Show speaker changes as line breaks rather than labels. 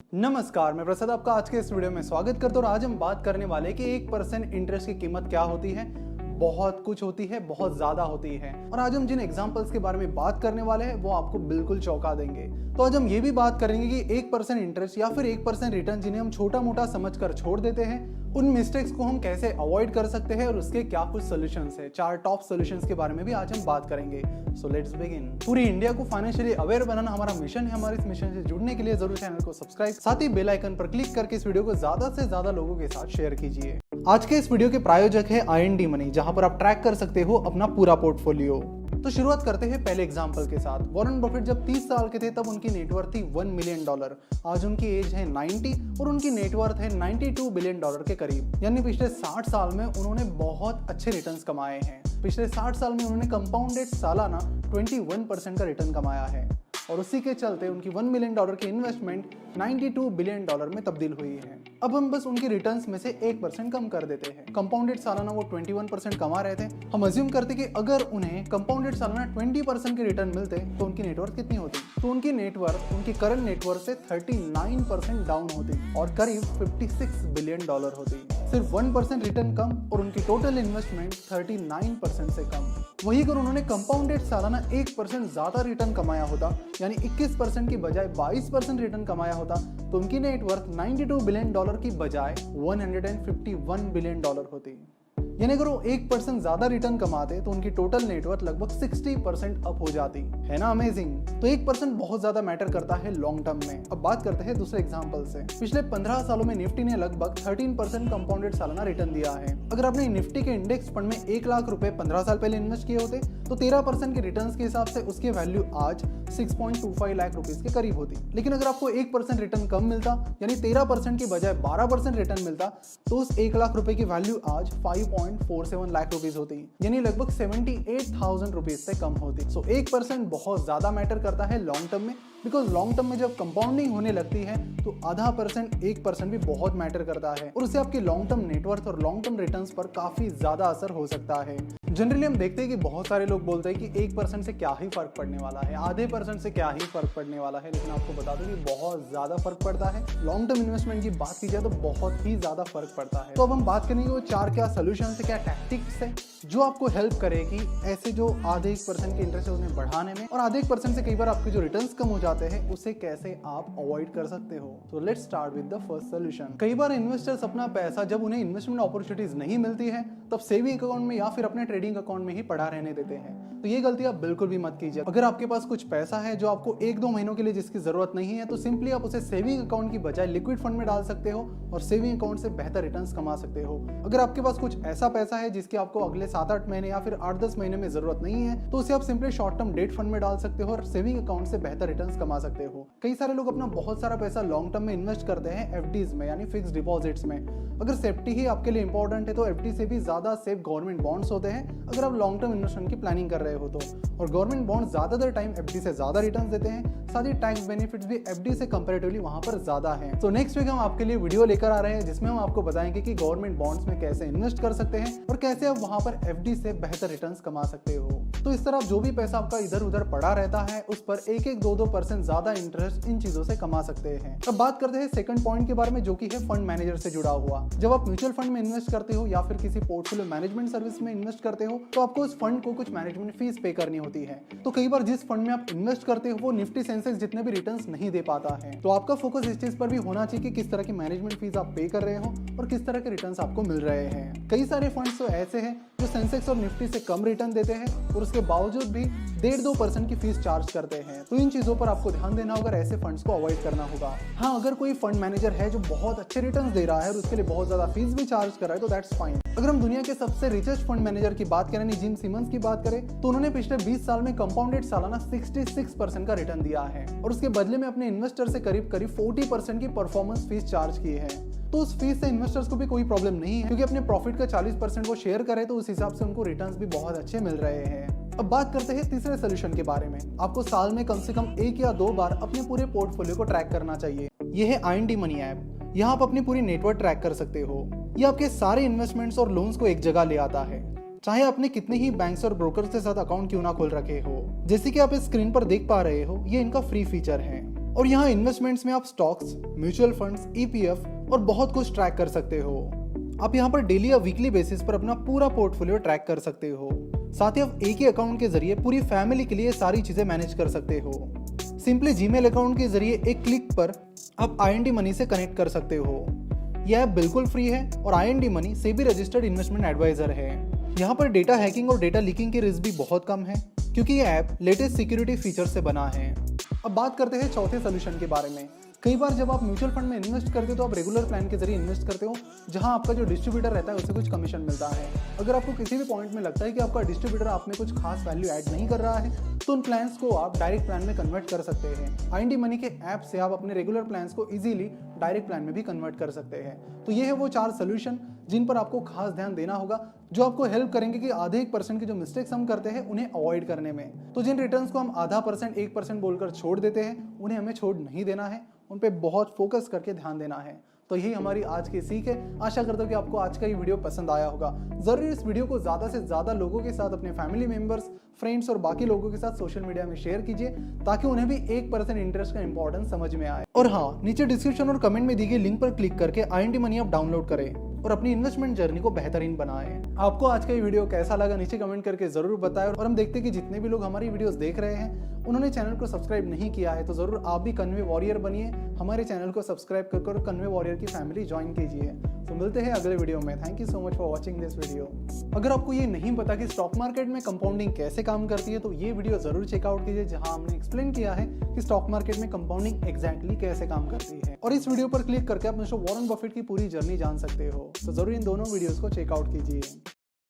नमस्कार, मैं प्रसाद आपका आज के इस वीडियो में स्वागत करता हूँ। और आज हम बात करने वाले हैं कि 1% इंटरेस्ट की कीमत क्या होती है। बहुत कुछ होती है, बहुत ज्यादा होती है। और आज हम जिन एग्जांपल्स के बारे में बात करने वाले हैं वो आपको बिल्कुल चौंका देंगे। तो आज हम ये भी बात करेंगे कि 1% इंटरेस्ट या फिर 1% रिटर्न जिन्हें हम छोटा मोटा समझकर छोड़ देते हैं, उन मिस्टेक्स को हम कैसे अवॉइड कर सकते हैं और उसके क्या कुछ सॉल्यूशंस है। 4 टॉप सॉल्यूशंस के बारे में भी आज हम बात करेंगे। So let's begin. पूरी इंडिया को फाइनेंशियली अवेयर बनाना हमारा मिशन है। हमारे इस मिशन से जुड़ने के लिए जरूर चैनल को सब्सक्राइब, साथ ही बेल आइकन पर क्लिक करके इस वीडियो को ज्यादा से ज्यादा लोगों के साथ शेयर कीजिए। आज के इस वीडियो के प्रायोजक है IND मनी, जहां पर आप ट्रैक कर सकते हो अपना पूरा पोर्टफोलियो। तो शुरुआत करते हैं पहले एग्जांपल के साथ। वॉरेन बफेट जब 30 साल के थे तब उनकी नेटवर्थ थी $1 मिलियन। आज उनकी एज है 90 और उनकी नेटवर्थ है $92 बिलियन के करीब। यानी पिछले 60 साल में उन्होंने बहुत अच्छे रिटर्न्स कमाए हैं। पिछले 60 साल में उन्होंने कंपाउंडेड सालाना 21% का रिटर्न कमाया है और उसी के चलते उनकी $1 मिलियन की इन्वेस्टमेंट $92 बिलियन में तब्दील हुई है। अब हम बस उनके रिटर्न्स में से 1% कम कर देते हैं। कंपाउंडेड सालाना वो 21% कमा रहे थे। हम अज्यूम करते कि अगर उन्हें कंपाउंडेड सालाना 20% के रिटर्न मिलते तो उनकी नेटवर्थ कितनी होती? तो उनकी नेटवर्थ उनकी करंट नेटवर्थ से 39% डाउन होती और करीब $56 बिलियन होती। सिर्फ 1% रिटर्न कम और उनकी टोटल इन्वेस्टमेंट 39% से कम। वही अगर उन्होंने कंपाउंडेड सालाना 1% ज्यादा रिटर्न कमाया होता, यानी 21% की बजाय 22% रिटर्न कमाया होता, तो उनकी नेटवर्थ $92 बिलियन की बजाय $151 बिलियन होती। यानी अगर वो 1% ज्यादा रिटर्न कमाते तो उनकी टोटल नेटवर्थ लगभग 60% अप हो जाती है ना। अमेजिंग। तो 1% बहुत ज्यादा मैटर करता है लॉन्ग टर्म में। अब बात करते हैं दूसरे एग्जांपल से। पिछले 15 सालों में निफ्टी ने लगभग 13% कंपाउंडेड सालाना रिटर्न दिया है। अगर आपने निफ्टी के इंडेक्स फंड में 1 लाख रुपए 15 साल पहले इन्वेस्ट किए होते तो 13% के रिटर्न के हिसाब से उसकी वैल्यू आज 6.25 लाख रुपीज के करीब होती। लेकिन अगर आपको 1% रिटर्न कम मिलता, यानी 13% की बजाय 12% रिटर्न मिलता, तो उस 1 लाख रुपए की वैल्यू आज 5.47 लाख रुपीज होती, यानी लगभग 78,000 रुपीज से कम होती। सो 1% बहुत ज्यादा मैटर करता है लॉन्ग टर्म में, बिकॉज लॉन्ग टर्म में जब कंपाउंडिंग होने लगती है तो आधा परसेंट 1% भी बहुत मैटर करता है और उससे आपकी लॉन्ग टर्म नेटवर्थ और लॉन्ग टर्म रिटर्न्स पर काफी ज्यादा असर हो सकता है। जनरली हम देखते हैं कि बहुत सारे लोग बोलते हैं कि 1% से क्या ही फर्क पड़ने वाला है, आधे % से क्या ही फर्क पड़ने वाला है, लेकिन आपको बता दूं कि बहुत ज्यादा फर्क पड़ता है। लॉन्ग टर्म इन्वेस्टमेंट की बात की जाए तो बहुत ही ज्यादा फर्क पड़ता है। तो अब हम बात करेंगे वो 4 क्या सोल्यूशन है, क्या टैक्टिक्स है जो आपको हेल्प करेगी ऐसे जो आधे 1% के इंटरेस्ट है उन्हें बढ़ाने में, और आधे 1% से कई बार आपके जो रिटर्न्स कम हो जाते हैं उसे कैसे आप अवॉइड कर सकते हो। तो let's start with the first solution. कई बार इन्वेस्टर्स अपना पैसा जब उन्हें इन्वेस्टमेंट अपॉर्चुनिटीज नहीं मिलती है तब सेविंग अकाउंट में या फिर अपने ट्रेडिंग अकाउंट में ही पड़ा रहने देते हैं। तो ये गलती आप बिल्कुल भी मत कीजिए। अगर आपके पास कुछ पैसा है जो आपको 1-2 महीनों के लिए जिसकी जरूरत नहीं है, तो सिंपली आप उसे सेविंग अकाउंट की बजाय लिक्विड फंड में डाल सकते हो और सेविंग अकाउंट से बेहतर रिटर्न्स कमा सकते हो। अगर आपके पास कुछ ऐसा पैसा है जिसकी आपको अगले 7-8 महीने या फिर 8-10 महीने में जरूरत नहीं है, तो उसे आप simply short term debt fund में डाल सकते हो और सेविंग अकाउंट से बेहतर रिटर्न्स कमा सकते हो। कई सारे लोग अपना बहुत सारा पैसा लॉन्ग टर्म में इन्वेस्ट करते हैं FDs में, यानी फिक्स डिपॉजिट्स में। अगर सेफ्टी ही आपके लिए इंपॉर्टेंट है तो FD से भी ज्यादा सेफ गवर्नमेंट बॉन्ड्स होते हैं अगर आप लॉन्ग टर्म इन्वेस्टमेंट की प्लानिंग कर रहे हो तो। और गवर्नमेंट बॉन्ड ज्यादातर टाइम FD से ज्यादा रिटर्न देते हैं, साथ ही टैक्स बेनिफिट्स भी FD से कंपैरेटिवली वहां पर ज्यादा हैं। तो नेक्स्ट वीक हम आपके लिए वीडियो लेकर आ रहे हैं जिसमें हम आपको बताएंगे कि गवर्नमेंट बॉन्ड्स में कैसे इन्वेस्ट कर सकते हैं और कैसे आप वहां पर FD से बेहतर रिटर्न्स कमा सकते हो। तो इस तरह जो भी पैसा आपका इधर उधर पड़ा रहता है उस पर 1-1, 2-2% ज्यादा इंटरेस्ट इन चीजों से कमा सकते हैं। अब बात करते हैं सेकंड पॉइंट के बारे में, जो कि है फंड मैनेजर से जुड़ा हुआ। जब आप म्यूचुअल फंड में इन्वेस्ट करते हो या फिर किसी पोर्टफोलियो मैनेजमेंट सर्विस में इन्वेस्ट करते हो तो आपको उस फंड को कुछ मैनेजमेंट फीस पे करनी होती है। तो कई बार जिस फंड में आप इन्वेस्ट करते हो वो निफ्टी सेंसेक्स जितने भी रिटर्न्स नहीं दे पाता है, तो आपका फोकस इस चीज पर भी होना चाहिए कि किस तरह की मैनेजमेंट फीस आप पे कर रहे हो और किस तरह के रिटर्न्स आपको मिल रहे हैं। कई सारे फंड्स तो ऐसे हैं जो सेंसेक्स और निफ्टी से कम रिटर्न देते हैं और उसके बावजूद भी 1.5-2% की फीस चार्ज करते हैं। तो इन चीजों पर आपको ध्यान देना होगा, ऐसे फंड्स को अवॉइड करना होगा। हाँ, अगर कोई फंड मैनेजर है जो बहुत अच्छे रिटर्न्स दे रहा है और उसके लिए बहुत ज्यादा फीस भी चार्ज कर रहा है तो दैट्स फाइन। अगर हम दुनिया के सबसे रिचेस्ट फंड मैनेजर की बात करें, जिम सिमंस की बात करें, तो उन्होंने पिछले 20 साल में कंपाउंडेड सालाना 66% का रिटर्न दिया है और उसके बदले में अपने इन्वेस्टर से करीब 40% की परफॉर्मेंस फीस चार्ज की है। तो उस फीस से इन्वेस्टर्स को भी कोई प्रॉब्लम नहीं है क्योंकि अपने प्रॉफिट का 40% वो शेयर करे तो उस हिसाब से उनको रिटर्न्स भी बहुत अच्छे मिल रहे हैं। अब बात करते हैं तीसरे सोल्यूशन के बारे में। आपको साल में कम से कम 1 या 2 बार अपने पूरे पोर्टफोलियो को ट्रैक करना चाहिए। ये है IND मनी ऐप। यहाँ आप अपनी पूरी नेटवर्क ट्रैक कर सकते हो। ये आपके सारे इन्वेस्टमेंट्स और लोन्स को एक जगह ले आता है, चाहे आपने कितने ही बैंक्स और ब्रोकर्स के साथ अकाउंट क्यों ना खोल रखे हो। जैसे कि आप इस स्क्रीन पर देख पा रहे हो, ये इनका फ्री फीचर है और यहाँ इन्वेस्टमेंट्स में आप स्टॉक्स, म्यूचुअल फंड्स, ईपीएफ और बहुत कुछ ट्रैक कर सकते हो। आप यहाँ पर डेली या वीकली बेसिस पर अपना पूरा पोर्टफोलियो ट्रैक कर सकते हो। साथ ही आप एक ही अकाउंट के जरिए पूरी फैमिली के लिए सारी चीजें मैनेज कर सकते हो। सिंपली जीमेल अकाउंट के जरिए एक क्लिक पर आप IND मनी से कनेक्ट कर सकते हो। यह ऐप बिल्कुल फ्री है और IND money SEBI registered investment adviser है। यहाँ पर डेटा हैकिंग और डेटा लीकिंग की रिस्क भी बहुत कम है क्योंकि यह ऐप लेटेस्ट सिक्योरिटी फीचर से बना है। अब बात करते हैं चौथे सोल्यूशन के बारे में। कई बार जब आप म्यूचुअल फंड में इन्वेस्ट करते हो तो आप रेगुलर प्लान के जरिए इन्वेस्ट करते हो, जहां आपका जो डिस्ट्रीब्यूटर रहता है उसे कुछ कमीशन मिलता है। अगर आपको किसी भी पॉइंट में लगता है कि आपका डिस्ट्रीब्यूटर आप में कुछ खास वैल्यू ऐड नहीं कर रहा है तो उन प्लान्स को आप डायरेक्ट प्लान में कन्वर्ट कर सकते हैं। IND मनी के ऐप से आप अपने रेगुलर प्लान्स को इजीली डायरेक्ट प्लान में भी कन्वर्ट कर सकते हैं। तो ये है वो 4 सोल्यूशन जिन पर आपको खास ध्यान देना होगा, जो आपको हेल्प करेंगे कि आधे 1% की जो मिस्टेक्स हम करते हैं उन्हें अवॉइड करने में। तो जिन रिटर्न्स को हम आधा परसेंट 1% बोलकर छोड़ देते हैं उन्हें हमें छोड़ नहीं देना है, उन पे बहुत फोकस करके ध्यान देना है। तो यही हमारी आज की सीख है। आशा करता हूँ कि आपको आज का ये वीडियो पसंद आया होगा। जरूर इस वीडियो को ज़्यादा से ज़्यादा लोगों के साथ, अपने फैमिली मेंबर्स, फ्रेंड्स और बाकी लोगों के साथ सोशल मीडिया में शेयर कीजिए ताकि उन्हें भी 1% इंटरेस्ट का इंपॉर्टेंस समझ में आए। और हाँ, नीचे डिस्क्रिप्शन और कमेंट में दी गई लिंक पर क्लिक करके IND मनी आप डाउनलोड करें और अपनी इन्वेस्टमेंट जर्नी को बेहतरीन बनाएं। आपको आज का ये वीडियो कैसा लगा नीचे कमेंट करके जरूर बताएं। और हम देखते हैं कि जितने भी लोग हमारी वीडियोस देख रहे हैं उन्होंने चैनल को सब्सक्राइब नहीं किया है, तो जरूर आप भी कन्वे वॉरियर बनिए, हमारे चैनल को सब्सक्राइब कर कन्वे वॉरियर की फैमिली ज्वाइन कीजिए। तो मिलते हैं अगले वीडियो में। Thank you so much for watching this video. अगर आपको ये नहीं पता कि स्टॉक मार्केट में कंपाउंडिंग कैसे काम करती है तो ये वीडियो जरूर चेकआउट कीजिए, जहां हमने एक्सप्लेन किया है कि स्टॉक मार्केट में कंपाउंडिंग एग्जैक्टली कैसे काम करती है। और इस वीडियो पर क्लिक करके आप मिस्टर वॉरेन बफेट की पूरी जर्नी जान सकते हो। तो जरूर इन दोनों वीडियोस को चेकआउट कीजिए।